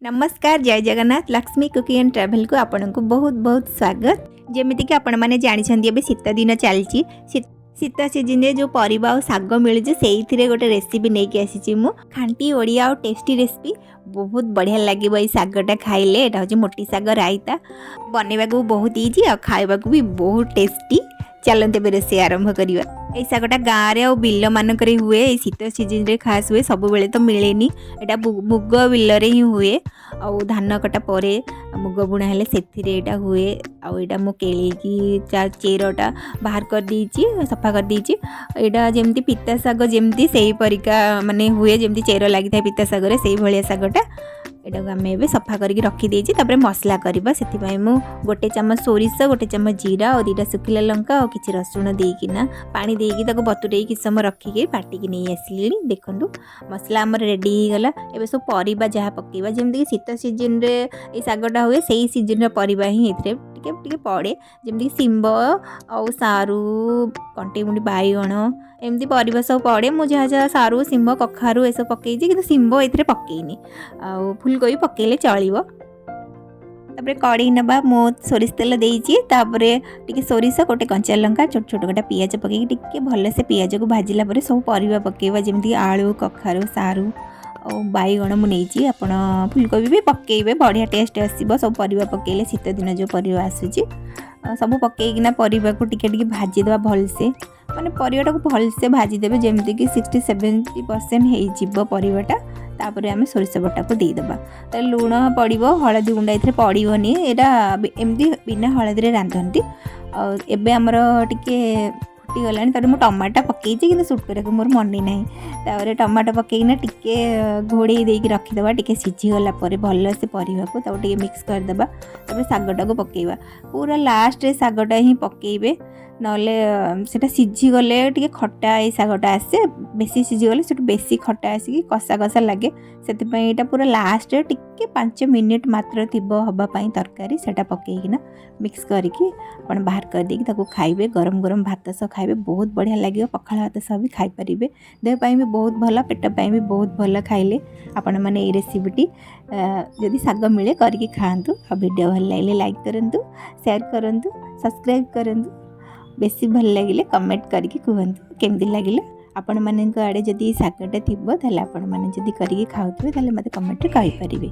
नमस्कार जय Jagannath Lakshmi cooking and travel को आपन को बहुत बहुत स्वागत। जमीती कि आपण मैंने जानी शीत दिन चलती शीत सीजन जो परिबा और साग मिलूँ से गोटे रेसिपी नहीं कि आसी खांटी ओडिया और टेस्टी रेसिपी बहुत बढ़िया लगे ये सागटा खाइले। यहाँ हूँ मोटी साग रायता बनवा को बहुत इजी और खावा भी बहुत टेस्टी। चलते बे रोषे आरंभ करवा। ये सागटा गाँव में और बिल मानक हुए शीत सीजन रे खास हुए सब बेले तो मिले यहाँ मुग बिल ही हुए और धान कटा पर मुग बुणा हेले से हुए आईटा मु केली चेरटा बाहर कर देची सफा कर देची। यहाँ जमती पिता साग जमती से परिका माने हुए जमती चेर लगी था पिता सागर से भाया सागटा यहाँ को आम सफा करके रखीदे। मसला करवा से गोटे चामच सोरिष गोटे चामच जीरा और 2टा सुखिला लंका और किसी रसुण देकिना पानी देकी बतुरे किस समय रखिके बाटिकी नहीं आसिली। देखो मसला आमर रेडी हो गला। एबे सब परिबा जहाँ पकेबा जमती शीत सीजन रे ये सागटा हुए से सीजन परिबा ही टिके पड़े जमती शिंब और सारू कंटेमुंडी बाइगण एमती परिबा सब पड़े। मुझे जहाँ जहाँ सारू शिंब कखारू ये सब पकई कि शिंब ए पकईनी आ फुलकोबी पकेले चलो। तापर कड़ी नबा मो सोरिष तेल देती सोरिष गोटे कंचा लंका छोट छोट गोटा पियाज पकई टिके भल से पियाज को भाजिला पर सब परिबा पकेबा जमती आलू कखारू सारू और बाइगण मुझे आपण फुलकोबी भी पकेबे बढ़िया टेस्ट आसो। सब परिबा पकेले शीत दिन जो परिबा आसूची सब पकईकिना परिबा को टिके भाजीदेवा भलसे माने परिबाटा को भलसे भाजीदेवे जमती कि 60-70% हो परिबाटा। तापर आम सोरिष बटा को देदेबा तो लुण पड़ो हलदी गुंडा ये पड़ोनी यहाँ एमती बिना हलदी रांधती। एबे आमर टिके फुटीगला तर मुझे टमाटा पकई कि सुट करके मोर मन ना टमाटा पकईना टिके घोड़े देकी रखीदे टिके सीझीगला भल से परिवा को मिक्स करदे। तापर सागटा को पकेबा पूरा लास्ट रे सागटा ही पकेबे नले सेटा सीझीगले टिके खट्टा ये सागटा आसे बेसी सीझीगले से बेसी खट्टा आसिक कषा कषा लगे से यहाँ पूरा लास्ट टिके 5 मिनिट मात्र थीबो हवापाई तरकारी सेटा पकईकिना मिक्स करके अपन बाहर कर देकी खाइबे। गरम गरम भात सह खाइबे बहुत बढ़िया लगे। पखाल भात सह भी खाई पारिबे देह पाई भी बहुत भल पेट पाई भी बहुत भल खाइले आपण माने ये रेसिपीटी जदि साग मिले करके खाआंतु। आ वीडियो भल लगे लाइक करंतु शेयर करंतु सब्सक्राइब करंतु बेसी भल लगे कमेंट करके कहतु केमती लगे। आपण मान आड़े जदि सागटा थी आपण मैंने जदि करके खाऊे मत कमेंट कहींपारे।